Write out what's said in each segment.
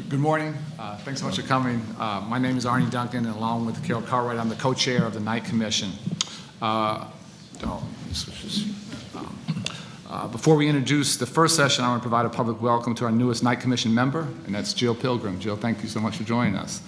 Good morning. Thanks so much for coming. My name is Arnie Duncan, and along with Carol Cartwright, I'm the co-chair of the Knight Commission. Before we introduce the first session, I want to provide a public welcome to our newest Knight Commission member, and that's Jill Pilgrim. Jill, thank you so much for joining us.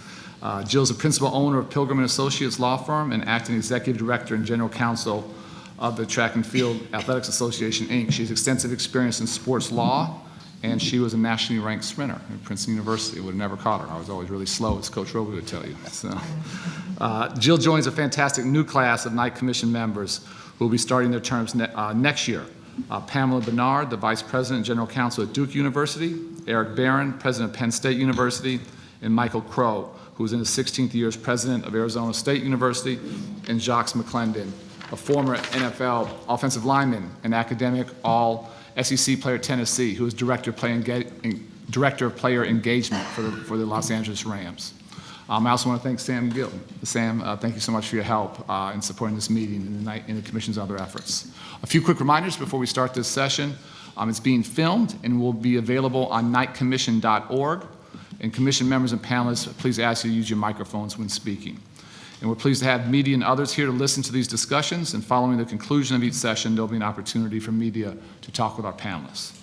Jill's the principal owner of Pilgrim & Associates Law Firm and acting executive director and general counsel of the Track and Field Athletics Association, Inc. She has extensive experience in sports law, and she was a nationally ranked sprinter at Princeton University. Would have never caught her. I was always really slow, as Coach Roby would tell you. So, Jill joins a fantastic new class of Knight Commission members who will be starting their terms next year. Pamela Bernard, the Vice President and General Counsel at Duke University, Eric Barron, President of Penn State University, and Michael Crow, who's in his 16th year as President of Arizona State University, and Jacques McClendon, a former NFL offensive lineman and academic all-SEC player at Tennessee, who is Director of Player Engagement for the Los Angeles Rams. I also want to thank Sam Gill. Sam, thank you so much for your help in supporting this meeting and the Commission's other efforts. A few quick reminders before we start this session. It's being filmed and will be available on knightcommission.org. And Commission members and panelists, please ask you to use your microphones when speaking. And we're pleased to have media and others here to listen to these discussions, and following the conclusion of each session, there'll be an opportunity for media to talk with our panelists.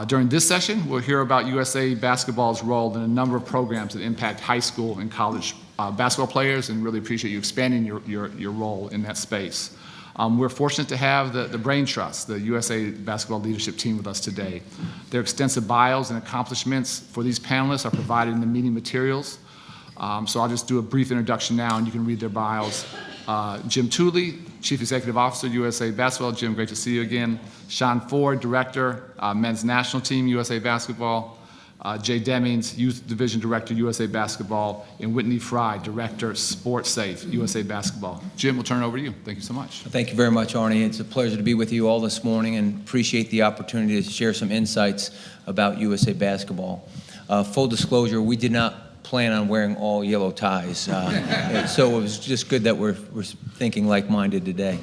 During this session, we'll hear about USA Basketball's role in a number of programs that impact high school and college basketball players, and really appreciate you expanding your role in that space. We're fortunate to have the Brain Trust, the USA Basketball leadership team, with us today. Their extensive bios and accomplishments for these panelists are provided in the meeting materials. So I'll just do a brief introduction now, and you can read their bios. Jim Tooley, Chief Executive Officer, USA Basketball. Jim, great to see you again. Sean Ford, Director, Men's National Team, USA Basketball. Jay Demings, Youth Division Director, USA Basketball. And Whitney Frye, Director, Sports Safe, USA Basketball. Jim, we'll turn it over to you. Thank you so much. Thank you very much, Arnie. It's a pleasure to be with you all this morning, and appreciate the opportunity to share some insights about USA Basketball. Full disclosure, we did not plan on wearing all yellow ties. So it was just good that we're thinking like-minded today.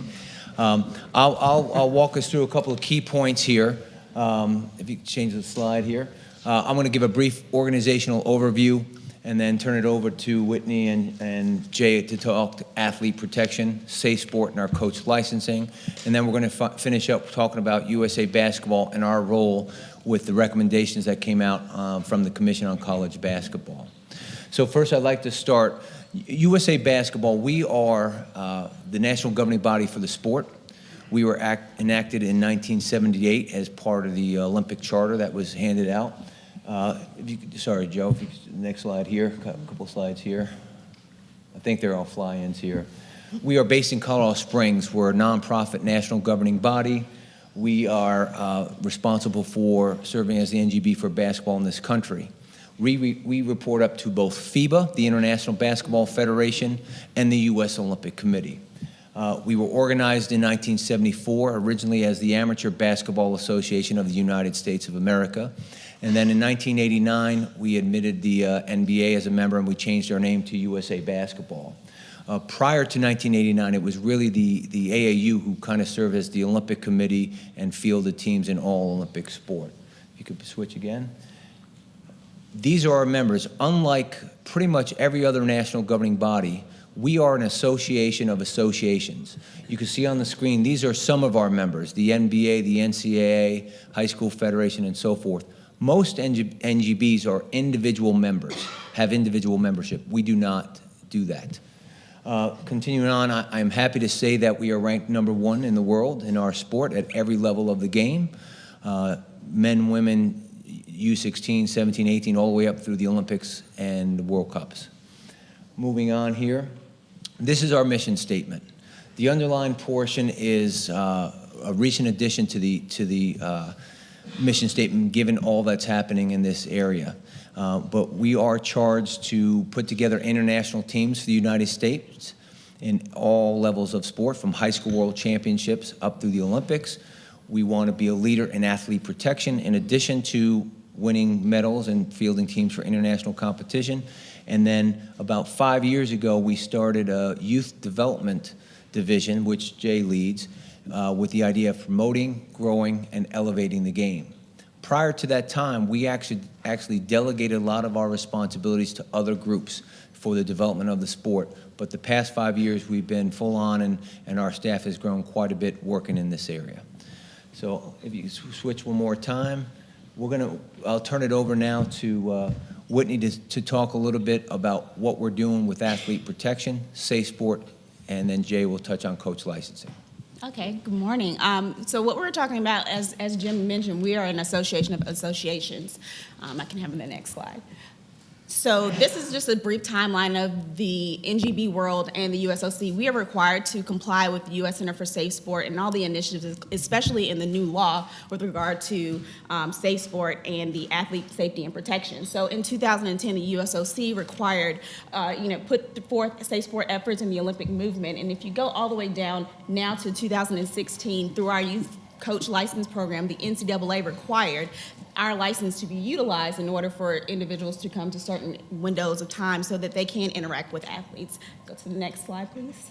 I'll walk us through a couple of key points here. If you could change the slide here. I'm going to give a brief organizational overview and then turn it over to Whitney and Jay to talk athlete protection, SafeSport, and our coach licensing. And then we're going to finish up talking about USA Basketball and our role with the recommendations that came out from the Commission on College Basketball. So first, I'd like to start. USA Basketball, we are the national governing body for the sport. We were enacted in 1978 as part of the Olympic Charter that was handed out. Sorry, Joe, if you could, next slide here, a couple slides here. I think they're all fly-ins here. We are based in Colorado Springs. We're a nonprofit national governing body. We are responsible for serving as the NGB for basketball in this country. We report up to both FIBA, the International Basketball Federation, and the U.S. Olympic Committee. We were organized in 1974, originally as the Amateur Basketball Association of the United States of America. And then in 1989, we admitted the NBA as a member, and we changed our name to USA Basketball. Prior to 1989, it was really the AAU who kind of served as the Olympic Committee and fielded teams in all Olympic sport. If you could switch again. These are our members. Unlike pretty much every other national governing body, we are an association of associations. You can see on the screen, these are some of our members, the NBA, the Ncaa, High School Federation, and so forth. Most NGBs are individual members, have individual membership. We do not do that. Continuing on, I'm happy to say that we are ranked #1 in the world in our sport at every level of the game. Men, women, U16, 17, 18, all the way up through the Olympics and the World Cups. Moving on here, this is our mission statement. The underlined portion is a recent addition to the mission statement, given all that's happening in this area. But we are charged to put together international teams for the United States in all levels of sport, from high school world championships up through the Olympics. We want to be a leader in athlete protection, in addition to winning medals and fielding teams for international competition. And then about 5 years ago, we started a youth development division, which Jay leads, with the idea of promoting, growing, and elevating the game. Prior to that time, we actually delegated a lot of our responsibilities to other groups for the development of the sport. But the past 5 years, we've been full on, and our staff has grown quite a bit working in this area. So if you switch one more time, I'll turn it over now to Whitney to talk a little bit about what we're doing with athlete protection, SafeSport, and then Jay will touch on coach licensing. Okay, good morning. So what we're talking about, as Jim mentioned, we are an association of associations. I can have the next slide. So this is just a brief timeline of the NGB world and the USOC. We are required to comply with the U.S. Center for Safe Sport and all the initiatives, especially in the new law with regard to Safe Sport and the athlete safety and protection. So in 2010, the USOC required, put forth Safe Sport efforts in the Olympic movement. And if you go all the way down now to 2016, through our youth coach license program, the NCAA required our license to be utilized in order for individuals to come to certain windows of time so that they can interact with athletes. Go to the next slide, please.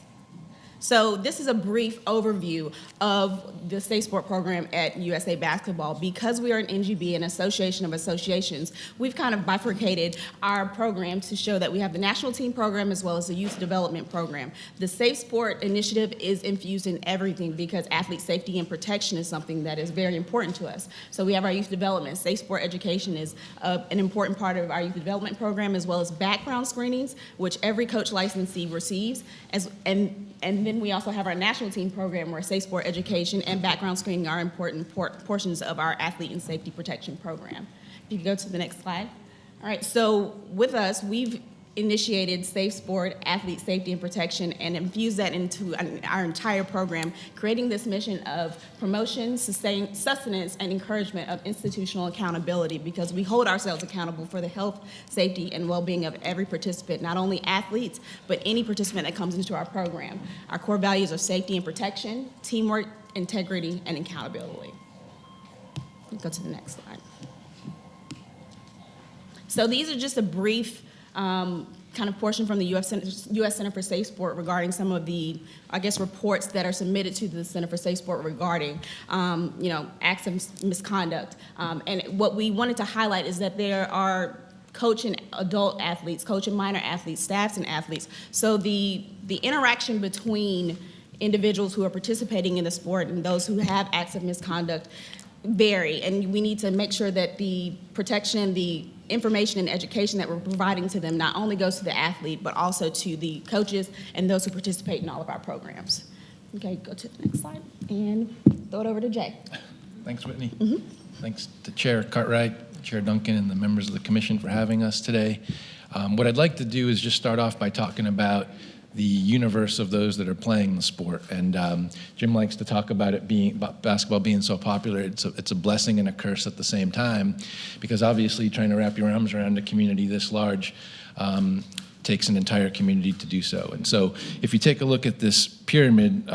So this is a brief overview of the Safe Sport program at USA Basketball. Because we are an NGB, an association of associations, we've kind of bifurcated our program to show that we have the national team program as well as the youth development program. The Safe Sport initiative is infused in everything because athlete safety and protection is something that is very important to us. So we have our youth development. Safe Sport education is an important part of our youth development program, as well as background screenings, which every coach licensee receives, and then we also have our national team program where Safe Sport education and background screening are important portions of our athlete and safety protection program. If you could go to the next slide. All right, so with us, we've initiated Safe Sport, athlete safety and protection, and infused that into our entire program, creating this mission of promotion, sustenance, and encouragement of institutional accountability, because we hold ourselves accountable for the health, safety, and well-being of every participant, not only athletes, but any participant that comes into our program. Our core values are safety and protection, teamwork, integrity, and accountability. Go to the next slide. So these are just a brief kind of portion from the U.S. Center for Safe Sport regarding some of the, reports that are submitted to the Center for Safe Sport regarding, acts of misconduct. And what we wanted to highlight is that there are coach and adult athletes, coach and minor athletes, staffs and athletes. So the interaction between individuals who are participating in the sport and those who have acts of misconduct vary, and we need to make sure that the protection, the information and education that we're providing to them not only goes to the athlete, but also to the coaches and those who participate in all of our programs. Okay, go to the next slide and throw it over to Jay. Thanks, Whitney. Thanks to Chair Cartwright, Chair Duncan, and the members of the commission for having us today. What I'd like to do is just start off by talking about the universe of those that are playing the sport. And Jim likes to talk about about basketball being so popular. It's a blessing and a curse at the same time, because obviously trying to wrap your arms around a community this large takes an entire community to do so. And so if you take a look at this pyramid,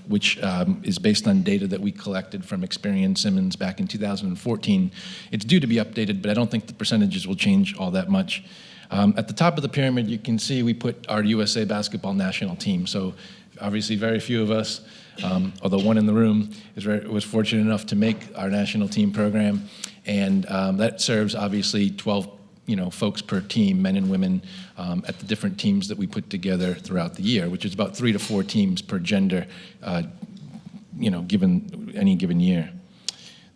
which is based on data that we collected from Experian Simmons back in 2014, it's due to be updated, but I don't think the percentages will change all that much. At the top of the pyramid, you can see we put our USA Basketball national team. So obviously very few of us, although one in the room was fortunate enough to make our national team program. And that serves obviously 12 folks per team, men and women, at the different teams that we put together throughout the year, which is about 3 to 4 teams per gender, given any given year.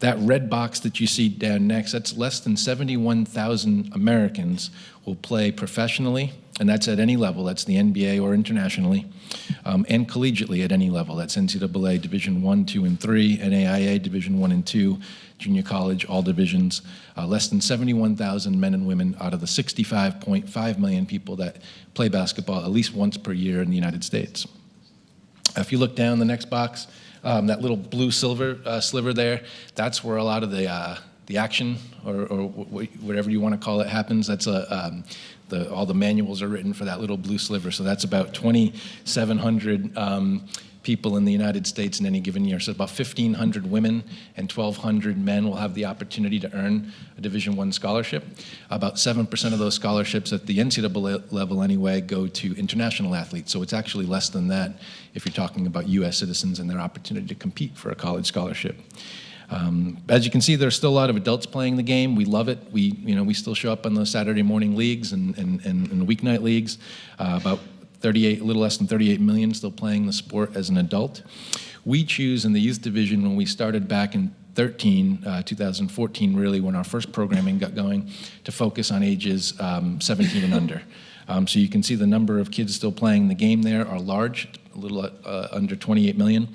That red box that you see down next, that's less than 71,000 Americans will play professionally, and that's at any level. That's the NBA or internationally, and collegiately at any level. That's NCAA Division I, II, and III, NAIA Division I and II, junior college, all divisions. Less than 71,000 men and women out of the 65.5 million people that play basketball at least once per year in the United States. If you look down the next box, that little blue sliver there, that's where a lot of the action or whatever you want to call it happens. That's all the manuals are written for that little blue sliver. So that's about 2,700 people in the United States in any given year. So about 1,500 women and 1,200 men will have the opportunity to earn a Division I scholarship. About 7% of those scholarships at the NCAA level anyway go to international athletes. So it's actually less than that if you're talking about U.S. citizens and their opportunity to compete for a college scholarship. As you can see, there's still a lot of adults playing the game. We love it. We still show up on those Saturday morning leagues and weeknight leagues. About a little less than 38 million still playing the sport as an adult. We choose in the youth division when we started back in 2014, really, when our first programming got going, to focus on ages 17 and under. So you can see the number of kids still playing the game there are large, a little under 28 million.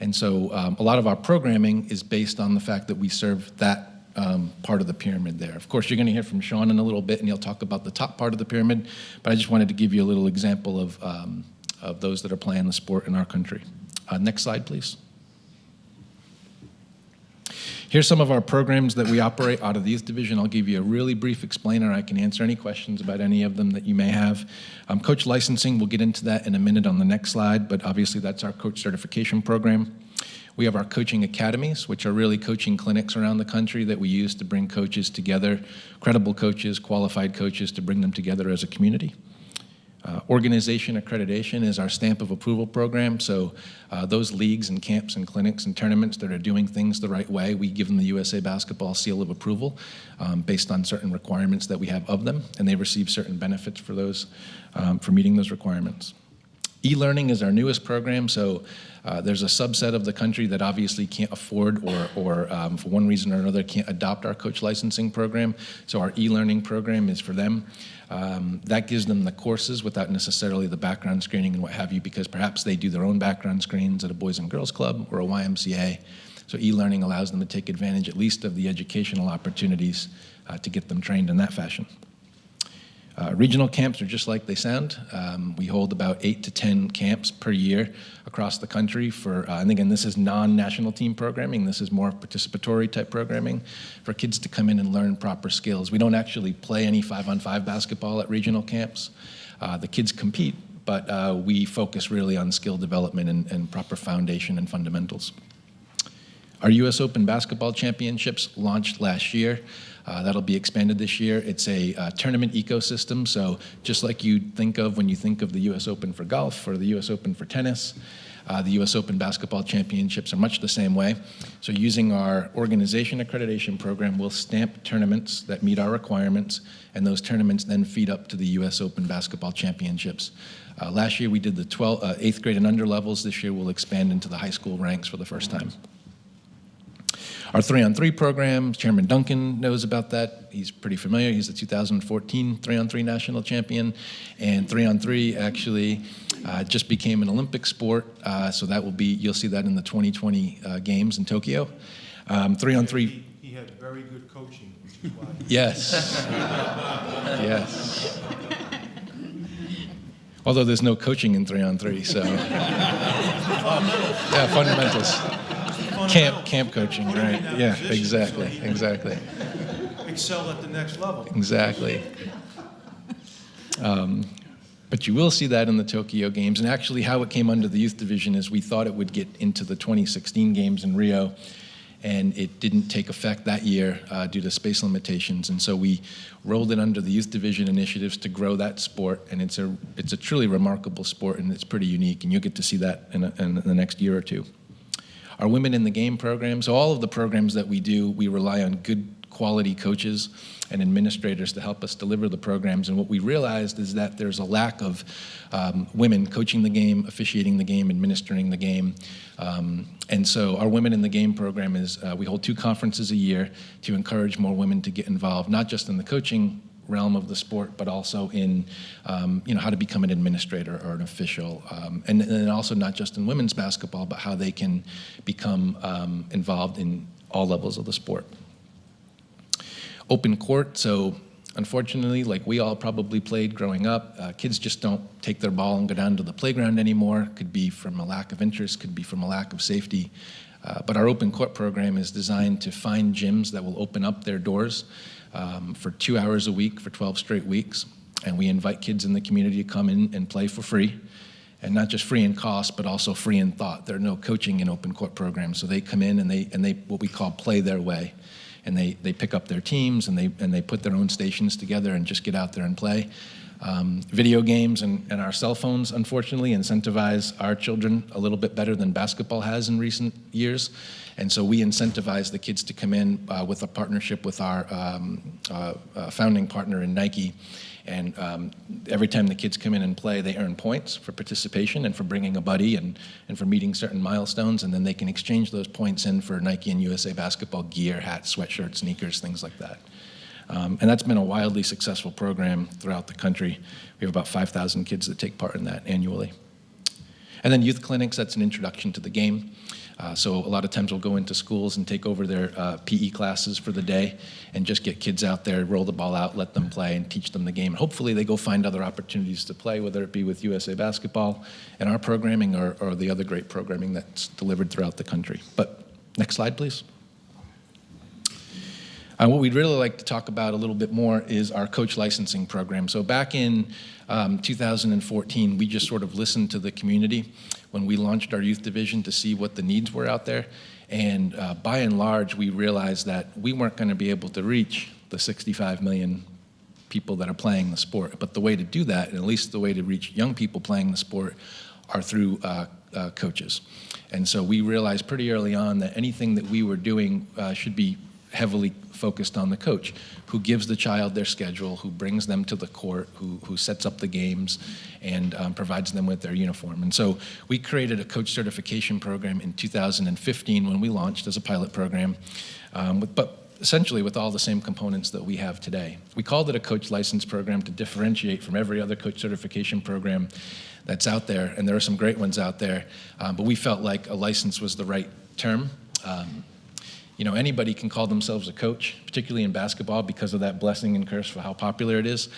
And so a lot of our programming is based on the fact that we serve that part of the pyramid there. Of course, you're going to hear from Sean in a little bit, and he'll talk about the top part of the pyramid, but I just wanted to give you a little example of those that are playing the sport in our country. Next slide, please. Here's some of our programs that we operate out of the youth division. I'll give you a really brief explainer. I can answer any questions about any of them that you may have. Coach licensing, we'll get into that in a minute on the next slide, but obviously that's our coach certification program. We have our coaching academies, which are really coaching clinics around the country that we use to bring coaches together, credible coaches, qualified coaches, to bring them together as a community. Organization accreditation is our stamp of approval program. So those leagues and camps and clinics and tournaments that are doing things the right way, we give them the USA Basketball seal of approval based on certain requirements that we have of them, and they receive certain benefits for those, for meeting those requirements. E-learning is our newest program. So there's a subset of the country that obviously can't afford or for one reason or another can't adopt our coach licensing program. So our e-learning program is for them. That gives them the courses without necessarily the background screening and what have you, because perhaps they do their own background screens at a Boys and Girls Club or a YMCA. So e-learning allows them to take advantage at least of the educational opportunities to get them trained in that fashion. Regional camps are just like they sound. We hold about 8 to 10 camps per year across the country for, and again, this is non-national team programming. This is more participatory type programming for kids to come in and learn proper skills. We don't actually play any 5-on-5 basketball at regional camps. The kids compete, but we focus really on skill development and proper foundation and fundamentals. Our US Open Basketball Championships launched last year. That'll be expanded this year. It's a tournament ecosystem, so just like you'd think of when you think of the US Open for golf or the US Open for tennis, the US Open Basketball Championships are much the same way. So using our organization accreditation program, we'll stamp tournaments that meet our requirements, and those tournaments then feed up to the US Open Basketball Championships. Last year we did the 8th grade and under levels. This year we'll expand into the high school ranks for the first time. Our 3-on-3 program, Chairman Duncan knows about that. He's pretty familiar. He's the 2014 3-on-3 national champion. And 3-on-3 actually just became an Olympic sport. So that will be, you'll see that in the 2020 games in Tokyo. 3-on-3. He had very good coaching, which is why. Yes. Yes. Although there's no coaching in 3-on-3, so. Yeah, fundamentals. Camp coaching, right? Yeah, exactly. Excel at the next level. Exactly. But you will see that in the Tokyo Games. And actually how it came under the youth division is we thought it would get into the 2016 games in Rio, and it didn't take effect that year due to space limitations. And so we rolled it under the youth division initiatives to grow that sport, and it's a truly remarkable sport, and it's pretty unique, and you'll get to see that in the next year or two. Our Women in the Game program, so all of the programs that we do, we rely on good quality coaches and administrators to help us deliver the programs. And what we realized is that there's a lack of women coaching the game, officiating the game, administering the game. And so our Women in the Game program is, we hold 2 conferences a year to encourage more women to get involved, not just in the coaching realm of the sport, but also in how to become an administrator or an official, and then also not just in women's basketball, but how they can become involved in all levels of the sport. Open court, so unfortunately, like we all probably played growing up, kids just don't take their ball and go down to the playground anymore. Could be from a lack of interest, could be from a lack of safety. But our open court program is designed to find gyms that will open up their doors for 2 hours a week for 12 straight weeks. And we invite kids in the community to come in and play for free. And not just free in cost, but also free in thought. There are no coaching in open court programs. So they come in and they what we call play their way. And they pick up their teams and they put their own stations together and just get out there and play. Video games and our cell phones, unfortunately, incentivize our children a little bit better than basketball has in recent years. And so we incentivize the kids to come in with a partnership with our founding partner in Ncaa. And every time the kids come in and play, they earn points for participation and for bringing a buddy and for meeting certain milestones. And then they can exchange those points in for Nike and USA basketball gear, hats, sweatshirts, sneakers, things like that. And that's been a wildly successful program throughout the country. We have about 5,000 kids that take part in that annually. And then youth clinics, that's an introduction to the game. So a lot of times we'll go into schools and take over their PE classes for the day and just get kids out there, roll the ball out, let them play, and teach them the game. Hopefully they go find other opportunities to play, whether it be with USA Basketball and our programming or the other great programming that's delivered throughout the country. But next slide, please. What we'd really like to talk about a little bit more is our coach licensing program. So back in 2014, we just sort of listened to the community when we launched our youth division to see what the needs were out there. And by and large, we realized that we weren't going to be able to reach the 65 million people that are playing the sport. But the way to do that, and at least the way to reach young people playing the sport, are through coaches. And so we realized pretty early on that anything that we were doing should be heavily focused on the coach, who gives the child their schedule, who brings them to the court, who sets up the games, and provides them with their uniform. And so we created a coach certification program in 2015 when we launched as a pilot program, but essentially with all the same components that we have today. We called it a coach license program to differentiate from every other coach certification program that's out there, and there are some great ones out there, but we felt like a license was the right term. You know, anybody can call themselves a coach, particularly in basketball, because of that blessing and curse for how popular it is.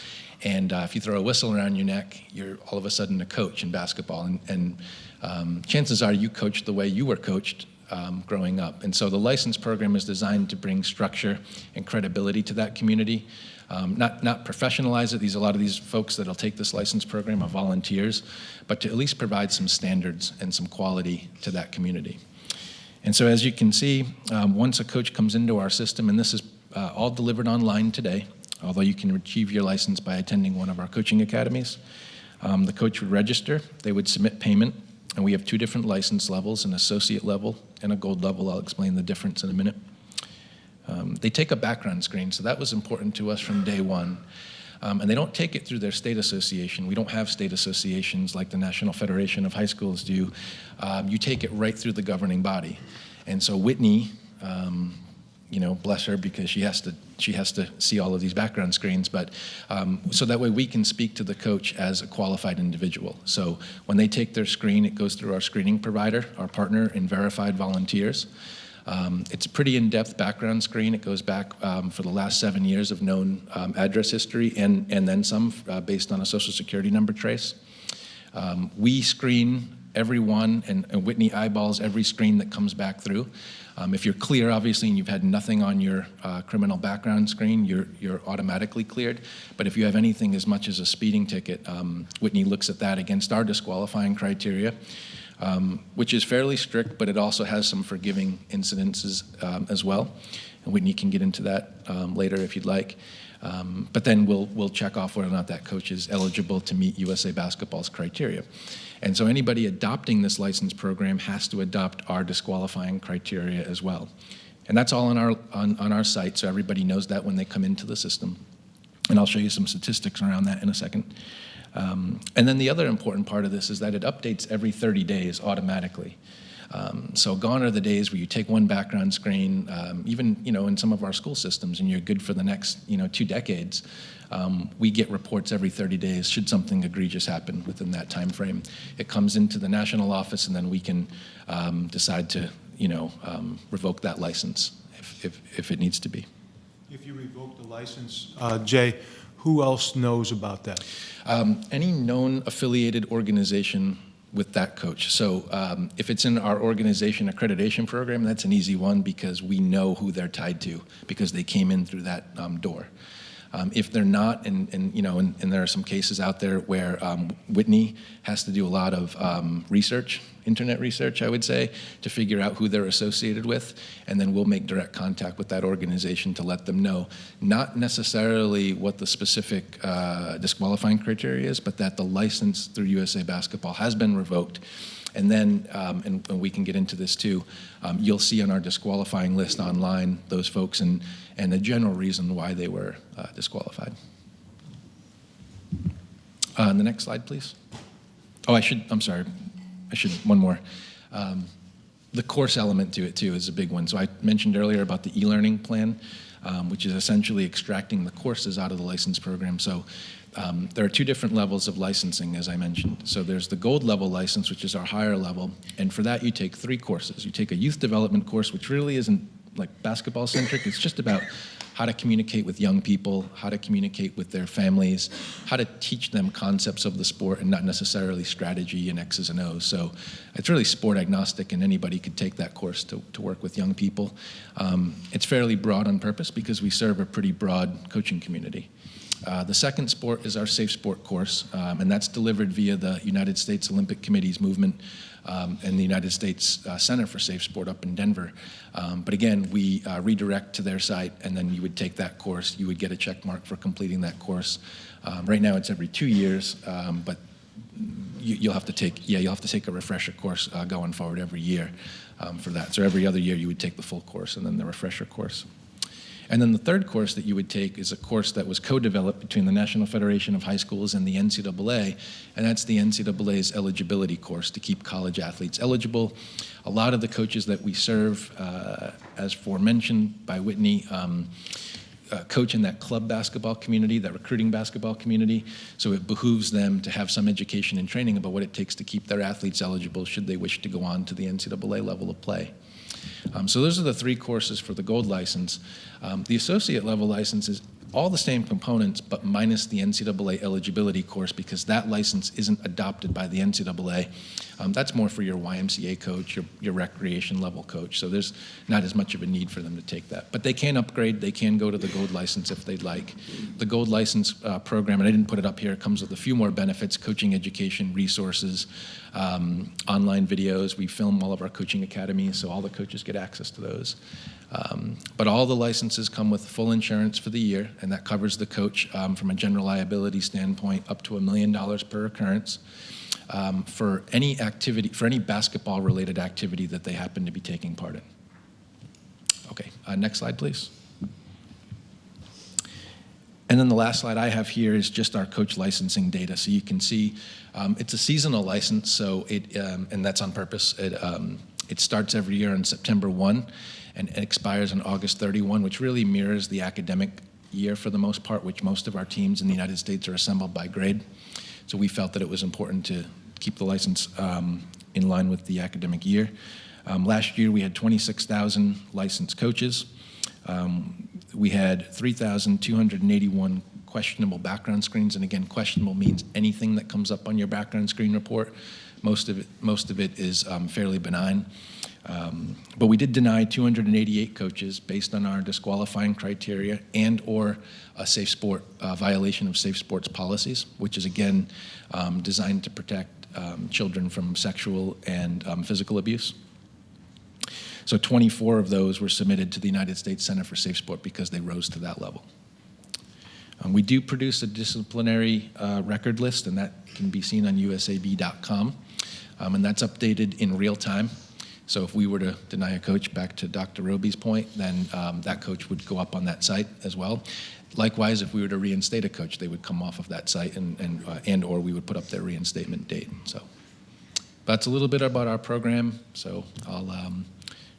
And if you throw a whistle around your neck, you're all of a sudden a coach in basketball. And chances are you coached the way you were coached growing up. And so the license program is designed to bring structure and credibility to that community. Not professionalize it. A lot of these folks that'll take this license program are volunteers, but to at least provide some standards and some quality to that community. And so as you can see, once a coach comes into our system, and this is all delivered online today, although you can achieve your license by attending one of our coaching academies, the coach would register, they would submit payment, and we have two different license levels, an associate level and a gold level. I'll explain the difference in a minute. They take a background screen, so that was important to us from day one. And they don't take it through their state association. We don't have state associations like the National Federation of High Schools do. You take it right through the governing body. And so Whitney, you know, bless her, because she has to see all of these background screens, but so that way we can speak to the coach as a qualified individual. So when they take their screen, it goes through our screening provider, our partner in Verified Volunteers. It's a pretty in-depth background screen. It goes back for the last 7 years of known address history and then some based on a social security number trace. We screen everyone, and Whitney eyeballs every screen that comes back through. If you're clear, obviously, and you've had nothing on your criminal background screen, you're automatically cleared. But if you have anything as much as a speeding ticket, Whitney looks at that against our disqualifying criteria, which is fairly strict, but it also has some forgiving incidences as well. And Whitney can get into that later if you'd like. But then we'll check off whether or not that coach is eligible to meet USA Basketball's criteria. And so anybody adopting this license program has to adopt our disqualifying criteria as well. And that's all on our site, so everybody knows that when they come into the system. And I'll show you some statistics around that in a second. And then the other important part of this is that it updates every 30 days automatically. So gone are the days where you take one background screen, even in some of our school systems, and you're good for the next 2 decades. We get reports every 30 days should something egregious happen within that time frame. It comes into the national office, and then we can decide to revoke that license if it needs to be. If you revoke the license, Jay, who else knows about that? Any known affiliated organization with that coach. So if it's in our organization accreditation program, that's an easy one because we know who they're tied to because they came in through that door. If they're not, and there are some cases out there where Whitney has to do a lot of research, internet research, I would say, to figure out who they're associated with, and then we'll make direct contact with that organization to let them know, not necessarily what the specific disqualifying criteria is, but that the license through USA Basketball has been revoked. And then, and we can get into this too, you'll see on our disqualifying list online those folks and the general reason why they were disqualified. The next slide, please. Oh, I'm sorry, one more. The course element to it too is a big one. So I mentioned earlier about the e-learning plan, which is essentially extracting the courses out of the license program. So there are two different levels of licensing, as I mentioned. So there's the gold level license, which is our higher level, and for that you take 3 courses. You take a youth development course, which really isn't like basketball centric. It's just about how to communicate with young people, how to communicate with their families, how to teach them concepts of the sport and not necessarily strategy and X's and O's. So it's really sport agnostic, and anybody could take that course to work with young people. It's fairly broad on purpose because we serve a pretty broad coaching community. The second sport is our SafeSport course, and that's delivered via the United States Olympic Committee's movement and the United States Center for SafeSport up in Denver. But again, we redirect to their site, and then you would take that course. You would get a check mark for completing that course. Right now it's every 2 years, but you'll have to take a refresher course going forward every year for that. So every other year you would take the full course and then the refresher course. And then the third course that you would take is a course that was co-developed between the National Federation of High Schools and the NCAA, and that's the NCAA's eligibility course to keep college athletes eligible. A lot of the coaches that we serve, as forementioned by Whitney, coach in that club basketball community, that recruiting basketball community, so it behooves them to have some education and training about what it takes to keep their athletes eligible should they wish to go on to the NCAA level of play. So those are the 3 courses for the gold license. The associate level license is all the same components, but minus the NCAA eligibility course, because that license isn't adopted by the NCAA. That's more for your YMCA coach, your recreation level coach. So there's not as much of a need for them to take that. But they can upgrade. They can go to the gold license if they'd like. The gold license program, and I didn't put it up here, comes with a few more benefits: coaching education, resources, online videos. We film all of our coaching academies, so all the coaches get access to those. But all the licenses come with full insurance for the year, and that covers the coach from a general liability standpoint up to $1 million per occurrence for any activity, for any basketball-related activity that they happen to be taking part in. Okay, next slide, please. And then the last slide I have here is just our coach licensing data. So you can see it's a seasonal license, so and that's on purpose. It starts every year on September 1 and it expires on August 31, which really mirrors the academic year for the most part, which most of our teams in the United States are assembled by grade. So we felt that it was important to keep the license in line with the academic year. Last year we had 26,000 licensed coaches. We had 3,281 questionable background screens, and again, questionable means anything that comes up on your background screen report. Most of it is fairly benign. But we did deny 288 coaches based on our disqualifying criteria and or a SafeSport violation of SafeSport's policies, which is again designed to protect children from sexual and physical abuse. So 24 of those were submitted to the United States Center for SafeSport because they rose to that level. We do produce a disciplinary record list, and that can be seen on usab.com, and that's updated in real time. So if we were to deny a coach, back to Dr. Roby's point, then that coach would go up on that site as well. Likewise, if we were to reinstate a coach, they would come off of that site and or we would put up their reinstatement date. So that's a little bit about our program. So I'll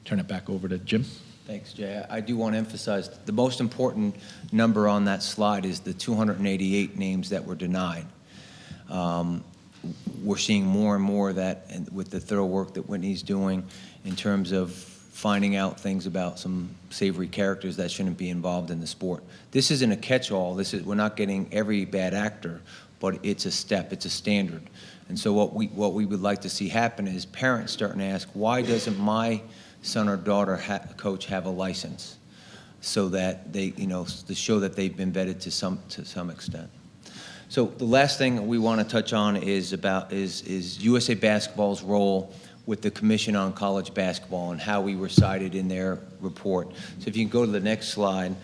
turn it back over to Jim. Thanks, Jay. I do want to emphasize the most important number on that slide is the 288 names that were denied. We're seeing more and more of that with the thorough work that Whitney's doing in terms of finding out things about some savory characters that shouldn't be involved in the sport. This isn't a catch-all. We're not getting every bad actor, but it's a step, it's a standard. And so what we would like to see happen is parents starting to ask, why doesn't my son or daughter coach have a license? so that they, to show that they've been vetted to some extent. So the last thing we want to touch on is USA Basketball's role with the Commission on College Basketball and how we were cited in their report. So if you can go to the next slide,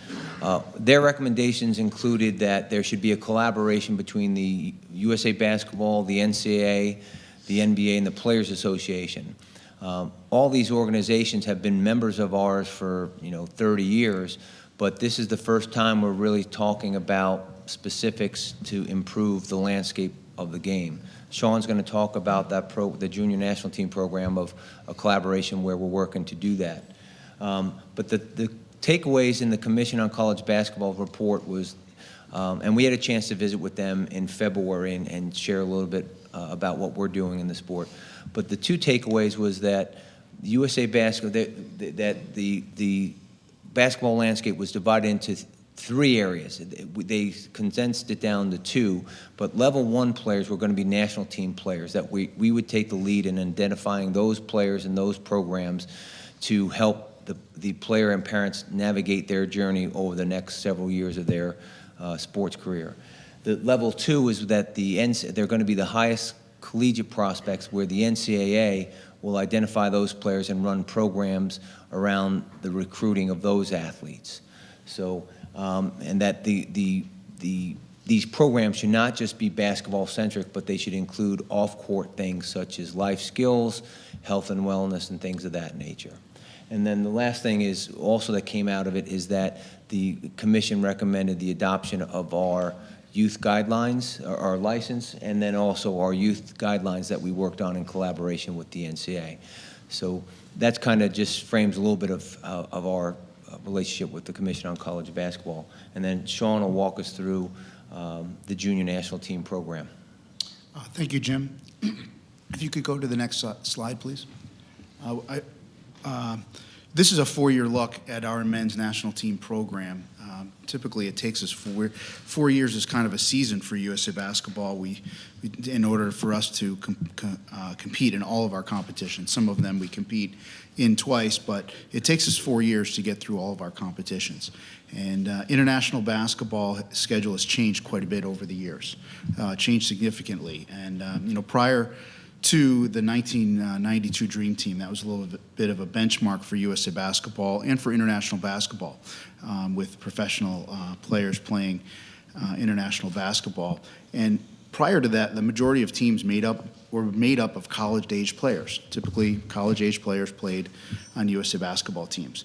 their recommendations included that there should be a collaboration between the USA Basketball, the Ncaa, the NBA, and the Players Association. All these organizations have been members of ours for 30 years, but this is the first time we're really talking about specifics to improve the landscape of the game. Sean's going to talk about the junior national team program of a collaboration where we're working to do that. But the takeaways in the Commission on College Basketball report was, and we had a chance to visit with them in February and share a little bit about what we're doing in the sport. But the two takeaways was that USA Basketball, that the basketball landscape was divided into three areas. They condensed it down to two, but level one players were going to be national team players, that we would take the lead in identifying those players and those programs to help the player and parents navigate their journey over the next several years of their sports career. The level two is that they're going to be the highest collegiate prospects, where the Ncaa will identify those players and run programs around the recruiting of those athletes. So, and that these programs should not just be basketball-centric, but they should include off-court things such as life skills, health and wellness, and things of that nature. And then the last thing is also that came out of it is that the commission recommended the adoption of our youth guidelines, our license, and then also our youth guidelines that we worked on in collaboration with the Ncaa. So that's kind of just frames a little bit of our relationship with the Commission on College Basketball. And then Sean will walk us through the junior national team program. Thank you, Jim. If you could go to the next slide, please. This is a 4-year look at our men's national team program. Typically, it takes us 4 years is kind of a season for USA Basketball. In order for us to compete in all of our competitions. Some of them we compete in twice, but it takes us 4 years to get through all of our competitions. And international basketball schedule has changed quite a bit over the years, changed significantly. And prior to the 1992 Dream Team, that was a little bit of a benchmark for USA Basketball and for international basketball, with professional players playing international basketball. And prior to that, the majority of teams were made up of college-age players. Typically, college-age players played on USA Basketball teams.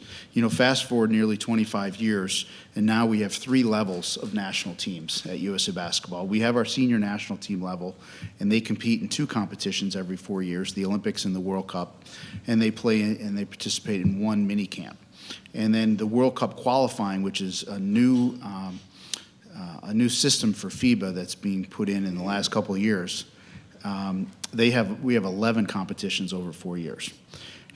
Fast forward nearly 25 years, and now we have 3 levels of national teams at USA Basketball. We have our senior national team level, and they compete in 2 competitions every 4 years, the Olympics and the World Cup, and they participate in 1 mini camp. And then the World Cup qualifying, which is a new system for FIBA that's being put in the last couple of years. We have 11 competitions over 4 years,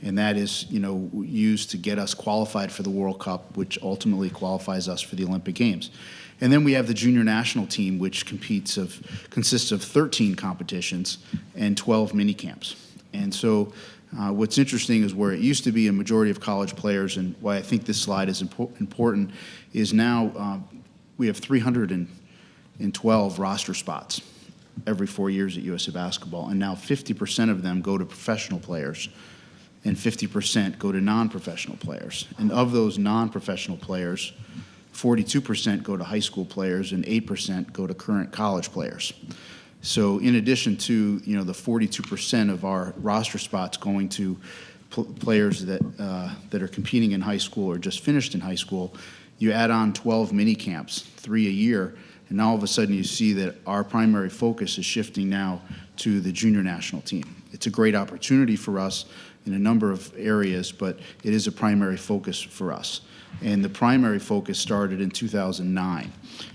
and that is used to get us qualified for the World Cup, which ultimately qualifies us for the Olympic Games. And then we have the junior national team, which consists of 13 competitions and 12 mini camps. And so what's interesting is where it used to be a majority of college players, and why I think this slide is important, is now we have 312 roster spots every 4 years at USA Basketball, and now 50% of them go to professional players and 50% go to non-professional players. And of those non-professional players, 42% go to high school players and 8% go to current college players. So in addition to the 42% of our roster spots going to players that are competing in high school or just finished in high school, you add on 12 mini camps, 3 a year, and now all of a sudden you see that our primary focus is shifting now to the junior national team. It's a great opportunity for us in a number of areas, but it is a primary focus for us. And the primary focus started in 2009.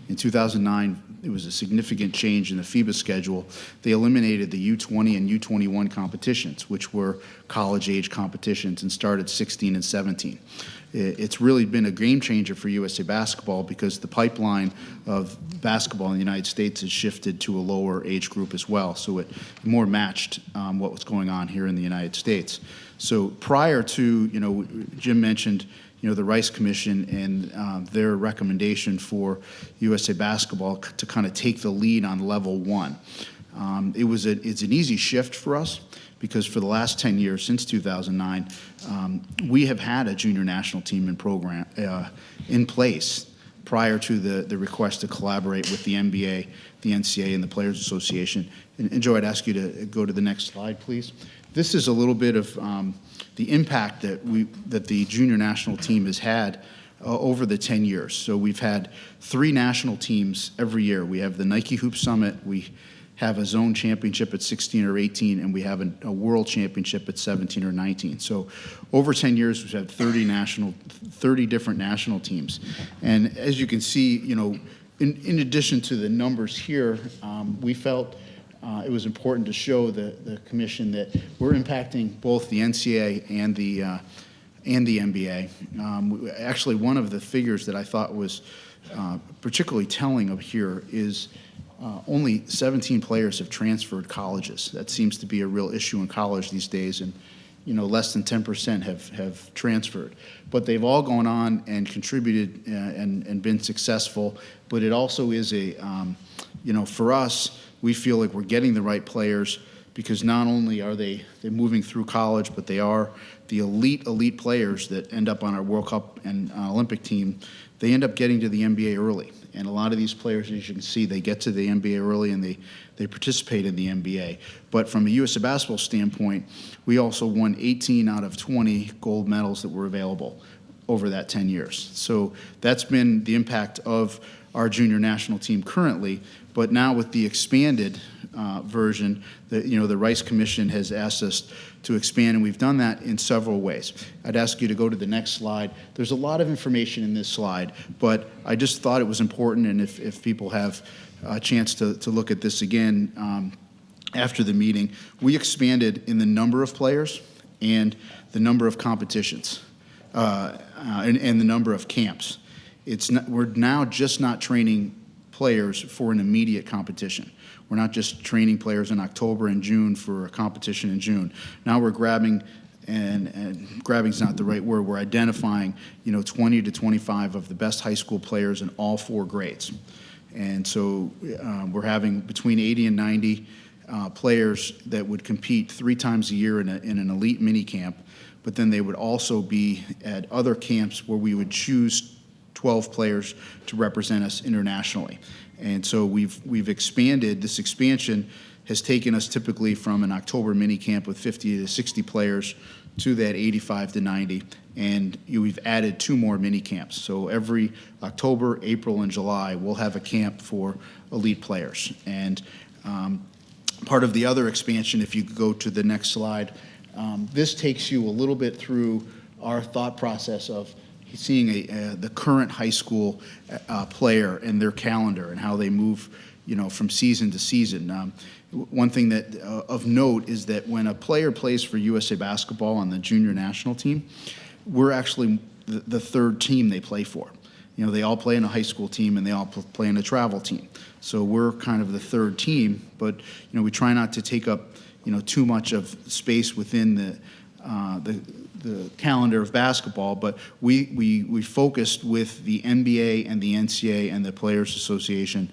In 2009, it was a significant change in the FIBA schedule. They eliminated the U20 and U21 competitions, which were college-age competitions, and started 16 and 17. It's really been a game changer for USA Basketball because the pipeline of basketball in the United States has shifted to a lower age group as well, so it more matched what was going on here in the United States. So prior to, Jim mentioned, the Rice Commission and their recommendation for USA Basketball to kind of take the lead on level one. It's an easy shift for us because for the last 10 years, since 2009, we have had a junior national team and program in place prior to the request to collaborate with the NBA, the Ncaa, and the Players Association. And Joe, I'd ask you to go to the next slide, please. This is a little bit of the impact that the junior national team has had over the 10 years. So we've had 3 national teams every year. We have the Nike Hoop Summit, we have a zone championship at 16 or 18, and we have a world championship at 17 or 19. So over 10 years, we've had 30 different national teams. And as you can see, in addition to the numbers here, we felt it was important to show the commission that we're impacting both the Ncaa and the NBA. Actually, one of the figures that I thought was particularly telling of here is only 17 players have transferred colleges. That seems to be a real issue in college these days, and less than 10% have transferred. But they've all gone on and contributed and been successful. But it also is for us, we feel like we're getting the right players because not only are they're moving through college, but they are the elite players that end up on our World Cup and Olympic team. They end up getting to the NBA early. And a lot of these players, as you can see, they get to the NBA early and they participate in the NBA. But from a USA Basketball standpoint, we also won 18 out of 20 gold medals that were available over that 10 years. So that's been the impact of our junior national team currently. But now with the expanded version, the Rice Commission has asked us to expand, and we've done that in several ways. I'd ask you to go to the next slide. There's a lot of information in this slide, but I just thought it was important, and if people have a chance to look at this again after the meeting, we expanded in the number of players and the number of competitions and the number of camps. We're now just not training players for an immediate competition. We're not just training players in October and June for a competition in June. Now we're grabbing, and grabbing's not the right word, we're identifying 20 to 25 of the best high school players in all 4 grades. And so we're having between 80 and 90 players that would compete 3 times a year in an elite mini camp, but then they would also be at other camps where we would choose 12 players to represent us internationally. And so we've expanded. This expansion has taken us typically from an October mini camp with 50 to 60 players to that 85 to 90. And we've added 2 more mini camps. So every October, April, and July, we'll have a camp for elite players. And part of the other expansion, if you could go to the next slide, this takes you a little bit through our thought process of seeing the current high school player and their calendar and how they move, from season to season. One thing that of note is that when a player plays for USA Basketball on the junior national team, we're actually the 3rd team they play for. They all play in a high school team and they all play in a travel team. So we're kind of the 3rd team, but we try not to take up too much of space within the calendar of basketball, but we focused with the NBA and the Ncaa and the Players Association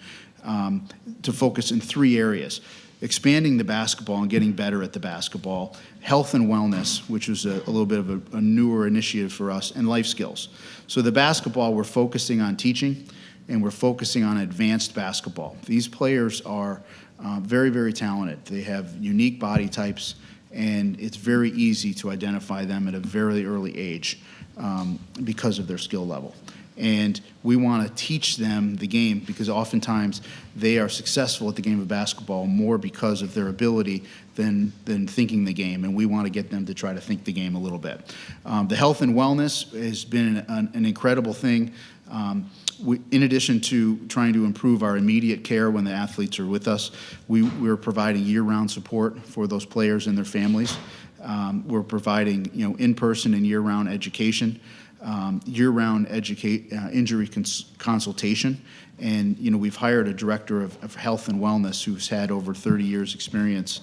to focus in 3 areas: expanding the basketball and getting better at the basketball, health and wellness, which was a little bit of a newer initiative for us, and life skills. So the basketball, we're focusing on teaching, and we're focusing on advanced basketball. These players are very, very talented. They have unique body types, and it's very easy to identify them at a very early age because of their skill level. And we want to teach them the game because oftentimes they are successful at the game of basketball more because of their ability than thinking the game, and we want to get them to try to think the game a little bit. The health and wellness has been an incredible thing. In addition to trying to improve our immediate care when the athletes are with us, we're providing year-round support for those players and their families. We're providing in-person and year-round education, year-round injury consultation, and we've hired a director of health and wellness who's had over 30 years experience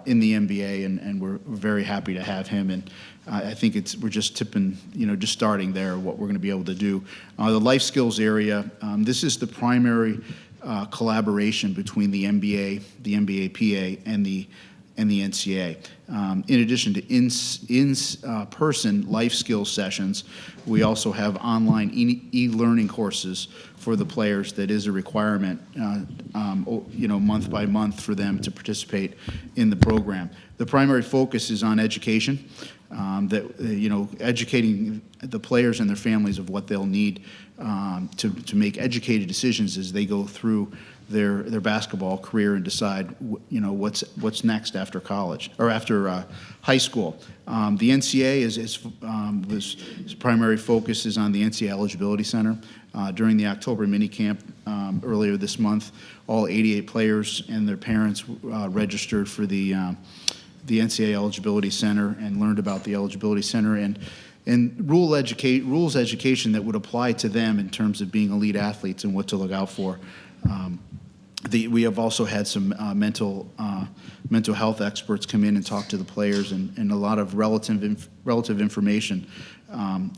in the NBA, and we're very happy to have him. And I think we're just tipping, just starting there, what we're going to be able to do. The life skills area, this is the primary collaboration between the NBA, the NBA-PA, and the Ncaa. In addition to in-person life skills sessions, we also have online e-learning courses for the players that is a requirement, month by month for them to participate in the program. The primary focus is on education, educating the players and their families of what they'll need to make educated decisions as they go through their basketball career and decide what's next after college or after high school. The Ncaa his primary focus is on the Ncaa Eligibility Center. During the October minicamp earlier this month, all 88 players and their parents registered for the Ncaa Eligibility Center and learned about the Eligibility Center and rules education that would apply to them in terms of being elite athletes and what to look out for. We have also had some mental health experts come in and talk to the players and a lot of relative information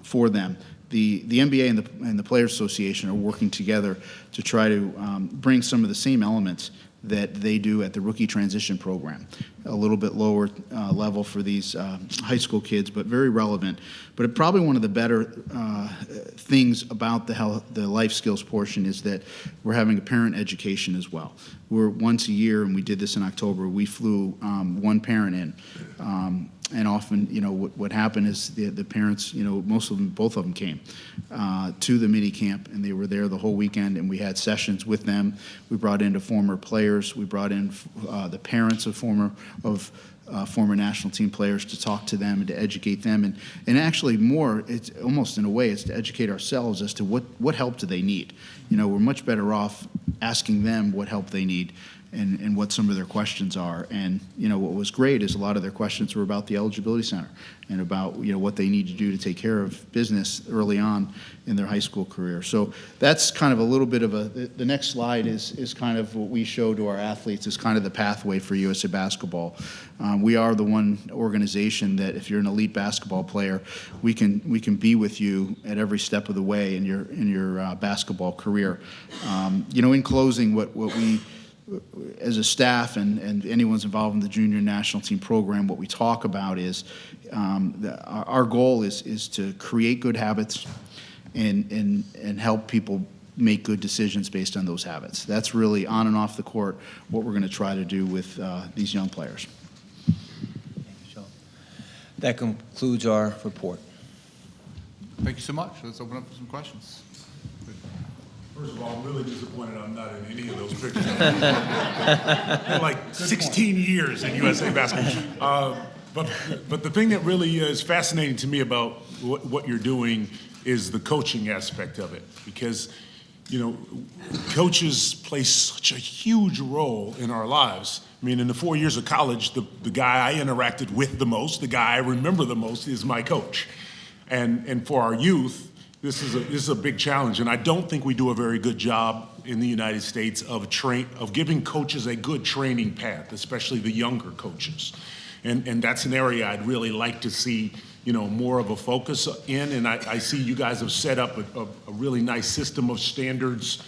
for them. The NBA and the Players Association are working together to try to bring some of the same elements that they do at the rookie transition program. A little bit lower level for these high school kids, but very relevant. But probably one of the better things about the life skills portion is that we're having a parent education as well. We're once a year, and we did this in October, we flew one parent in. And often, what happened is the parents, both of them came to the mini camp, and they were there the whole weekend, and we had sessions with them. We brought in former players. We brought in the parents of former national team players to talk to them and to educate them. And actually more, it's almost in a way, it's to educate ourselves as to what help do they need. We're much better off asking them what help they need and what some of their questions are. And, what was great is a lot of their questions were about the Eligibility Center and about, what they need to do to take care of business early on in their high school career. So that's kind of a little bit of the next slide is kind of what we show to our athletes is kind of the pathway for USA Basketball. We are the one organization that if you're an elite basketball player, we can be with you at every step of the way in your basketball career. In closing, what we as a staff and anyone's involved in the junior national team program, what we talk about is our goal is to create good habits and help people make good decisions based on those habits. That's really on and off the court what we're going to try to do with these young players. Thank you, Sean. That concludes our report. Thank you so much. Let's open up for some questions. First of all, I'm really disappointed I'm not in any of those pictures. For like 16 years in USA basketball. But the thing that really is fascinating to me about what you're doing is the coaching aspect of it. Because, coaches play such a huge role in our lives. I mean, in the 4 years of college, the guy I interacted with the most, the guy I remember the most is my coach. And for our youth, this is a big challenge, and I don't think we do a very good job in the United States of giving coaches a good training path, especially the younger coaches. And that's an area I'd really like to see, more of a focus in. And I see you guys have set up a really nice system of standards,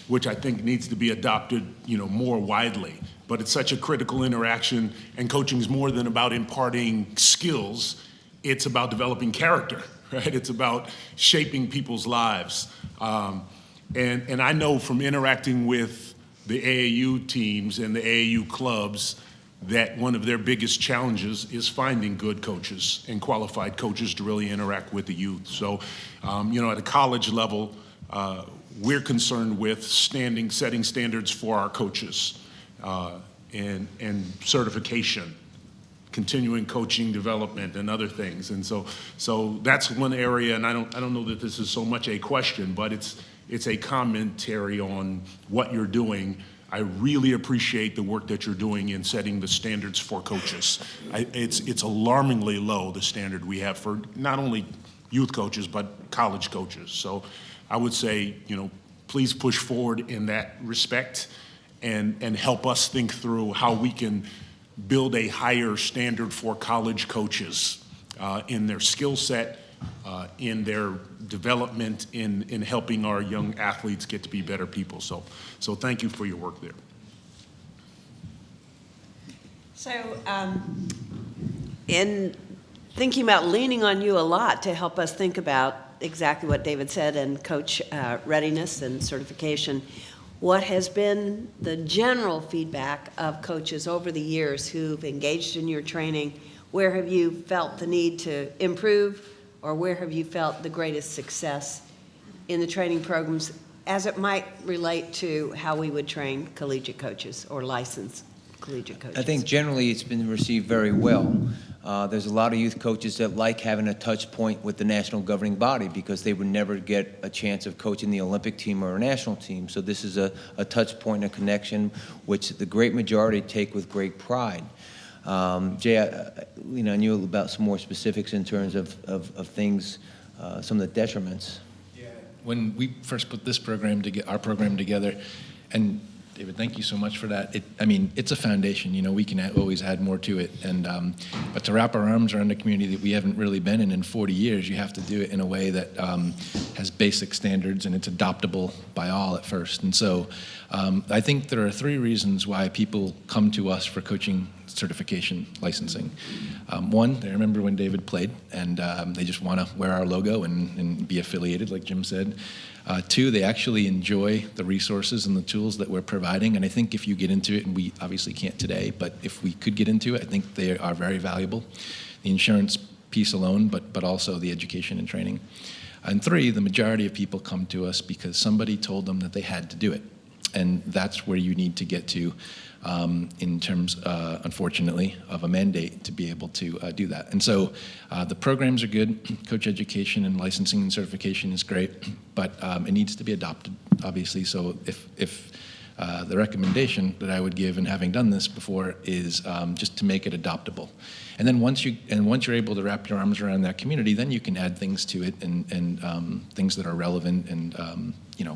which I think needs to be adopted, more widely. But it's such a critical interaction, and coaching is more than about imparting skills. It's about developing character. Right? It's about shaping people's lives. And I know from interacting with the AAU teams and the AAU clubs that one of their biggest challenges is finding good coaches and qualified coaches to really interact with the youth. So, at a college level, we're concerned with setting standards for our coaches and certification, continuing coaching development and other things. And so that's one area, and I don't know that this is so much a question, but it's a commentary on what you're doing. I really appreciate the work that you're doing in setting the standards for coaches. It's alarmingly low, the standard we have for not only youth coaches, but college coaches. So I would say, please push forward in that respect. and help us think through how we can build a higher standard for college coaches in their skill set, in their development, in helping our young athletes get to be better people. So thank you for your work there. So, in thinking about leaning on you a lot to help us think about exactly what David said and coach readiness and certification, what has been the general feedback of coaches over the years who've engaged in your training? Where have you felt the need to improve, or where have you felt the greatest success in the training programs as it might relate to how we would train collegiate coaches or licensed collegiate coaches? I think generally it's been received very well. There's a lot of youth coaches that like having a touch point with the national governing body because they would never get a chance of coaching the Olympic team or a national team. So this is a touch point, a connection, which the great majority take with great pride. Jay, I knew about some more specifics in terms of things, some of the detriments. Yeah. When we first put this program our program together, and David, thank you so much for that. It's a foundation. We can always add more to it. And but to wrap our arms around a community that we haven't really been in 40 years, you have to do it in a way that has basic standards and it's adoptable by all at first. And so I think there are 3 reasons why people come to us for coaching certification licensing. One, they remember when David played, and they just want to wear our logo and be affiliated, like Jim said. 2, they actually enjoy the resources and the tools that we're providing, and I think if you get into it, and we obviously can't today, but if we could get into it, I think they are very valuable. The insurance piece alone, but also the education and training. And 3, the majority of people come to us because somebody told them that they had to do it, and that's where you need to get to in terms, unfortunately, of a mandate to be able to do that. And so the programs are good. Coach education and licensing and certification is great, but it needs to be adopted, obviously. So if the recommendation that I would give, and having done this before, is just to make it adoptable. And then once you're able to wrap your arms around that community, then you can add things to it and things that are relevant and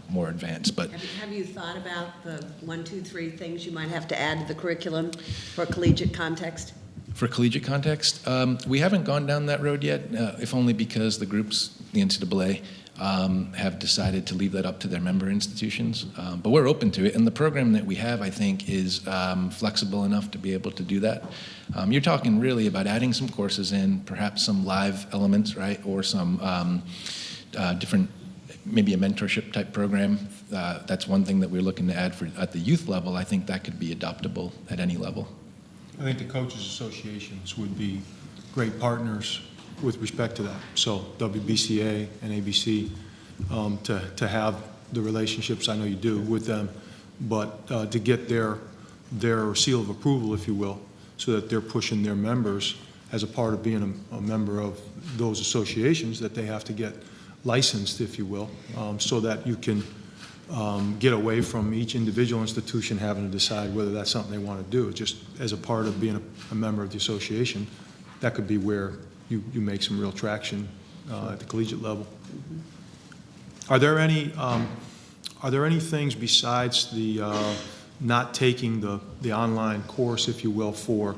more advanced. But have you thought about the 1, 2, 3 things you might have to add to the curriculum for a collegiate context? For collegiate context, we haven't gone down that road yet, if only because the groups, the NCAA, have decided to leave that up to their member institutions. But we're open to it, and the program that we have, I think, is flexible enough to be able to do that. You're talking really about adding some courses in, perhaps some live elements, right, or some different, maybe a mentorship type program. That's one thing that we're looking to add at the youth level. I think that could be adoptable at any level. I think the coaches associations would be great partners with respect to that. So WBCA and ABC, to have the relationships, I know you do, with them, but to get their seal of approval, if you will, so that they're pushing their members as a part of being a member of those associations, that they have to get licensed, if you will, so that you can get away from each individual institution having to decide whether that's something they want to do. Just as a part of being a member of the association, that could be where you make some real traction at the collegiate level. Are there any things besides the not taking the online course, if you will, for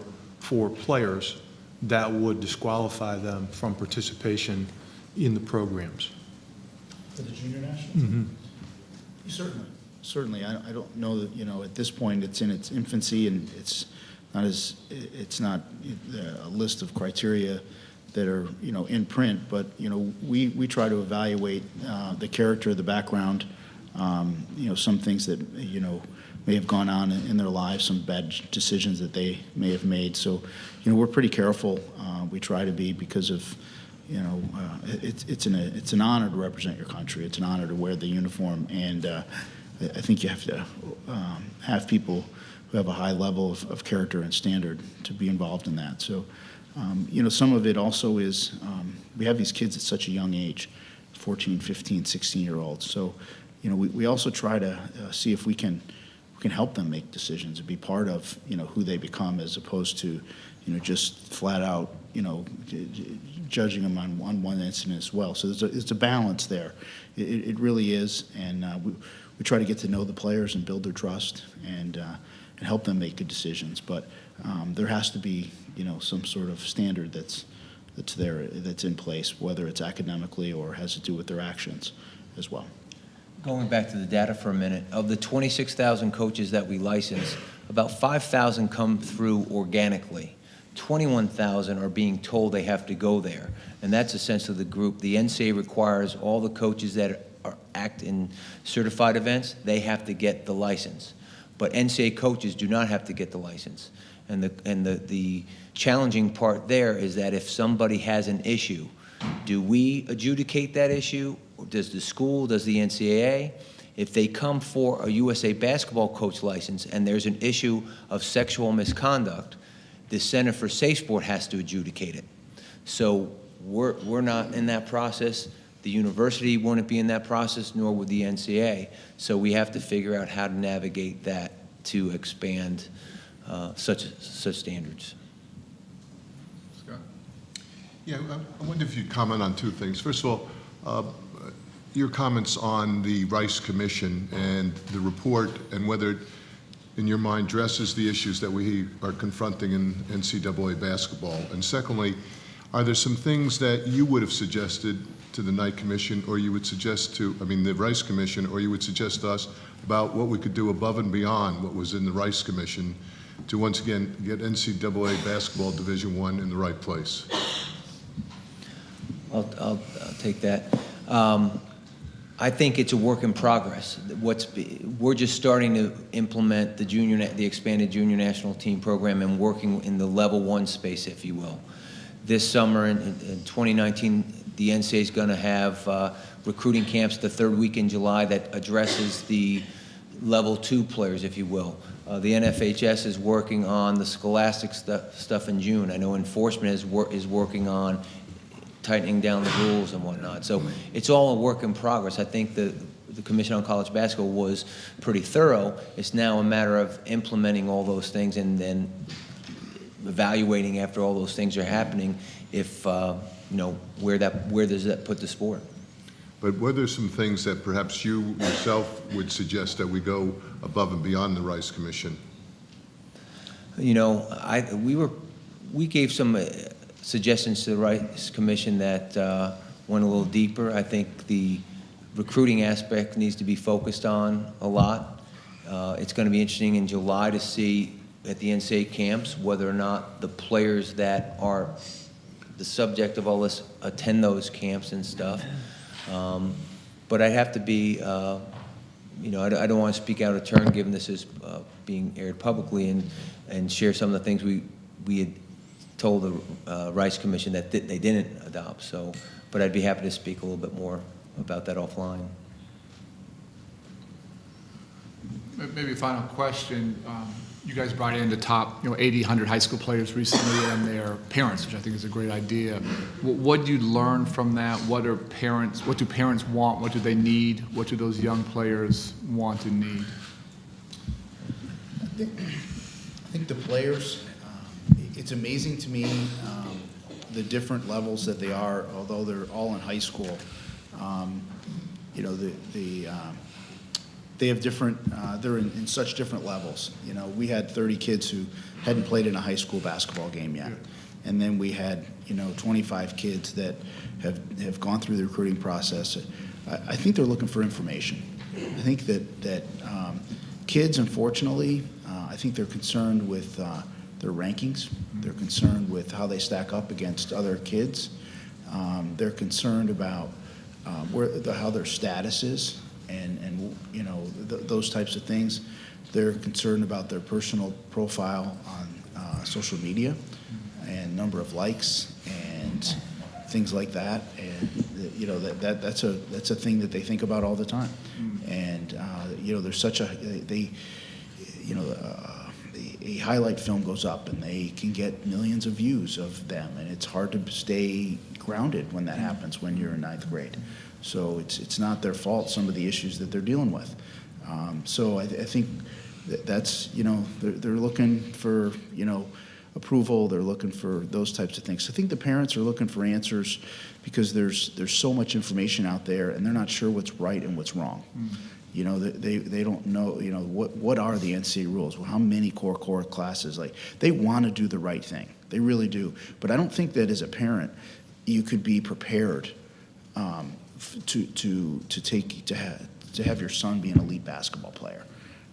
players that would disqualify them from participation in the programs? For the junior national? Certainly. I don't know that, at this point it's in its infancy, and it's not a list of criteria that are, in print, but, we try to evaluate the character, the background, some things that, may have gone on in their lives, some bad decisions that they may have made. So, we're pretty careful. We try to be, because of, it's an honor to represent your country. It's an honor to wear the uniform, and I think you have to have people who have a high level of character and standard to be involved in that. So, some of it also is we have these kids at such a young age, 14, 15, 16-year-olds. So, we also try to see if we can help them make decisions and be part of, who they become, as opposed to, just flat out, judging them on one incident as well. So there's a balance there. It really is, and we try to get to know the players and build their trust and help them make good decisions. But there has to be, some sort of standard that's in place, whether it's academically or has to do with their actions as well. Going back to the data for a minute, of the 26,000 coaches that we license, about 5,000 come through organically. 21,000 are being told they have to go there, and that's essentially the group. The Ncaa requires all the coaches that act in certified events, they have to get the license. But Ncaa coaches do not have to get the license. And the challenging part there is that if somebody has an issue, do we adjudicate that issue? Or does the school, does the Ncaa? If they come for a USA basketball coach license and there's an issue of sexual misconduct, the Center for SafeSport has to adjudicate it. So we're not in that process. The university wouldn't be in that process, nor would the Ncaa. So we have to figure out how to navigate that to expand such standards. Scott? Yeah, I wonder if you'd comment on two things. First of all, your comments on the Rice Commission and the report and whether it, in your mind, addresses the issues that we are confronting in NCAA basketball. And secondly, are there some things that you would have suggested to the Knight Commission, or you would suggest to, the Rice Commission, or you would suggest to us about what we could do above and beyond what was in the Rice Commission to once again get NCAA basketball Division I in the right place? I'll take that. I think it's a work in progress. We're just starting to implement the expanded junior national team program and working in the level 1 space, if you will. This summer in 2019, the Ncaa is going to have recruiting camps the third week in July that addresses the level 2 players, if you will. The NFHS is working on the scholastic stuff in June. I know enforcement is working on tightening down the rules and whatnot. So it's all a work in progress. I think the Commission on College Basketball was pretty thorough. It's now a matter of implementing all those things and then evaluating after all those things are happening if, where does that put the sport. But were there some things that perhaps you yourself would suggest that we go above and beyond the Rice Commission? We gave some suggestions to the Rice Commission that went a little deeper. I think the recruiting aspect needs to be focused on a lot. It's going to be interesting in July to see at the Ncaa camps whether or not the players that are the subject of all this attend those camps and stuff. But I have to be, I don't want to speak out of turn given this is being aired publicly and share some of the things we had told the Rice Commission that they didn't adopt. So, but I'd be happy to speak a little bit more about that offline. Maybe a final question. You guys brought in the top, 80, 100 high school players recently and their parents, which I think is a great idea. What do you learn from that? What do parents want? What do they need? What do those young players want and need? I think the players, it's amazing to me the different levels that they are, although they're all in high school. They have different, they're in such different levels. We had 30 kids who hadn't played in a high school basketball game yet. And then we had, 25 kids that have gone through the recruiting process. I think they're looking for information. I think that kids, unfortunately, I think they're concerned with their rankings. They're concerned with how they stack up against other kids. They're concerned about how their status is. And those types of things. They're concerned about their personal profile on social media and number of likes and things like that. And that's a thing that they think about all the time. And there's such a highlight film goes up and they can get millions of views of them, and it's hard to stay grounded when that happens when you're in 9th grade. So it's not their fault, some of the issues that they're dealing with. So I think that's, they're looking for, approval. They're looking for those types of things. I think the parents are looking for answers because there's so much information out there and they're not sure what's right and what's wrong. You know, they don't know, you know, what are the NCAA rules? Well, how many core classes? Like, they want to do the right thing. They really do. But I don't think that as a parent, you could be prepared to have your son be an elite basketball player.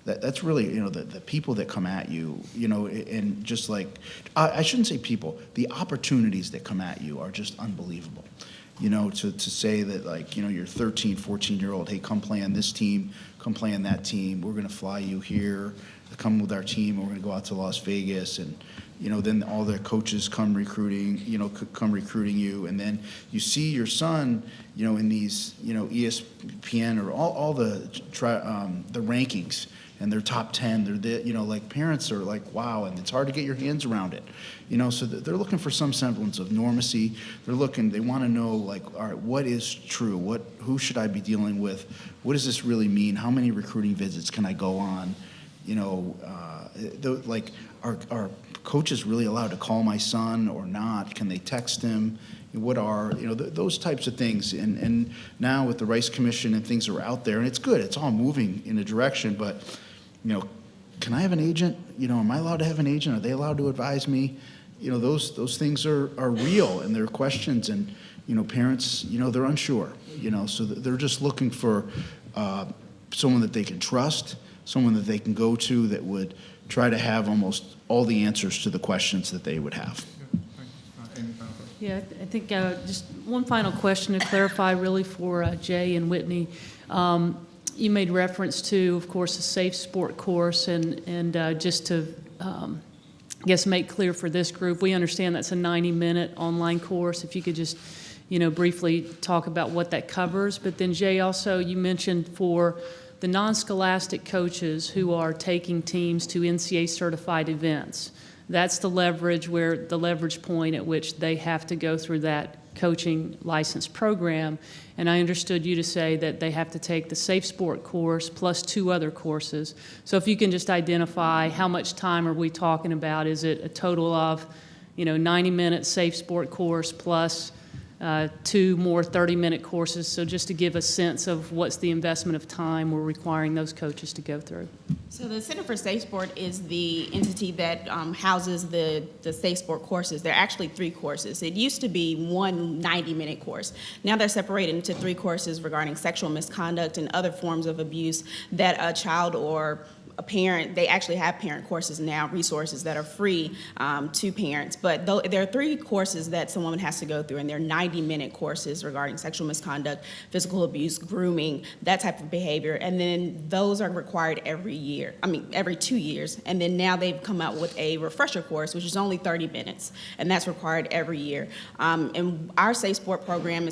That's really, you know, the people that come at you, you know, and just like, I shouldn't say people, the opportunities that come at you are just unbelievable. You know, to say that, like, you know, your 13, 14-year-old, hey, come play on this team, come play on that team, we're going to fly you here, come with our team, we're going to go out to Las Vegas, and, you know, then all the coaches come recruiting you, and then you see your son, you know, in these, you know, ESPN or all the rankings, and they're top 10, you know, like, parents are like, wow, and it's hard to get your hands around it, you know, so they're looking for some semblance of normacy. They want to know, like, all right, what is true? Who should I be dealing with? What does this really mean? How many recruiting visits can I go on? You know, like, are coaches really allowed to call my son or not? Can they text him? What are, you know, those types of things. And now with the Rice Commission and things are out there, and it's good. It's all moving in a direction, but, you know, can I have an agent? You know, am I allowed to have an agent? Are they allowed to advise me? You know, those things are real, and they're questions, and, you know, parents, you know, they're unsure, you know, so they're just looking for someone that they can trust, someone that they can go to that would try to have almost all the answers to the questions that they would have. Yeah, I think just one final question to clarify really for Jay and Whitney. You made reference to, of course, the SafeSport course, and just to, I guess, make clear for this group, we understand that's a 90-minute online course. If you could just, you know, briefly talk about what that covers. But then, Jay, also you mentioned for the non-scholastic coaches who are taking teams to NCAA certified events. That's the leverage point at which they have to go through that coaching license program. And I understood you to say that they have to take the SafeSport course plus 2 other courses. So if you can just identify how much time are we talking about? Is it a total of, you know, 90-minute SafeSport course plus 2 more 30-minute courses? So just to give a sense of what's the investment of time we're requiring those coaches to go through. So the Center for SafeSport is the entity that houses the SafeSport courses. There are actually 3 courses. It used to be one 90-minute course. Now they're separated into 3 courses regarding sexual misconduct and other forms of abuse that a child or a parent, they actually have parent courses now, resources that are free to parents. But there are 3 courses that someone has to go through, and they're 90-minute courses regarding sexual misconduct, physical abuse, grooming, that type of behavior. And then those are required every 2 years. And then now they've come out with a refresher course, which is only 30 minutes, and that's required every year. And our SafeSport program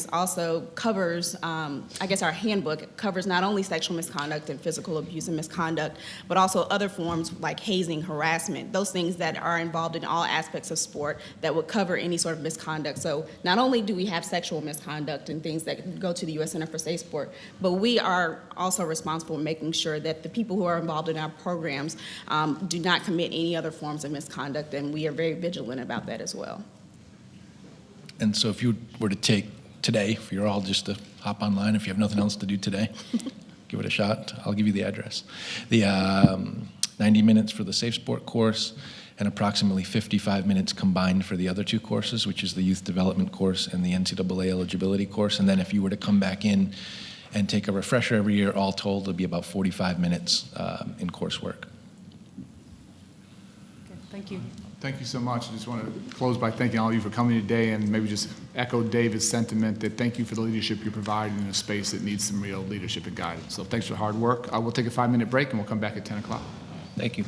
covers, I guess our handbook covers not only sexual misconduct and physical abuse and misconduct, but also other forms like hazing, harassment, those things that are involved in all aspects of sport that would cover any sort of misconduct. So not only do we have sexual misconduct and things that go to the U.S. Center for SafeSport, but we are also responsible for making sure that the people who are involved in our programs do not commit any other forms of misconduct, and we are very vigilant about that as well. And so if you were to take today, for you all just to hop online, if you have nothing else to do today, give it a shot. I'll give you the address. The 90 minutes for the SafeSport course and approximately 55 minutes combined for the other 2 courses, which is the youth development course and the NCAA eligibility course. And then if you were to come back in and take a refresher every year, all told, it'll be about 45 minutes in coursework. Okay, thank you. Thank you so much. I just want to close by thanking all of you for coming today, and maybe just echo David's sentiment that thank you for the leadership you're providing in a space that needs some real leadership and guidance. So thanks for the hard work. We'll take a 5-minute break, and we'll come back at 10 o'clock. Thank you.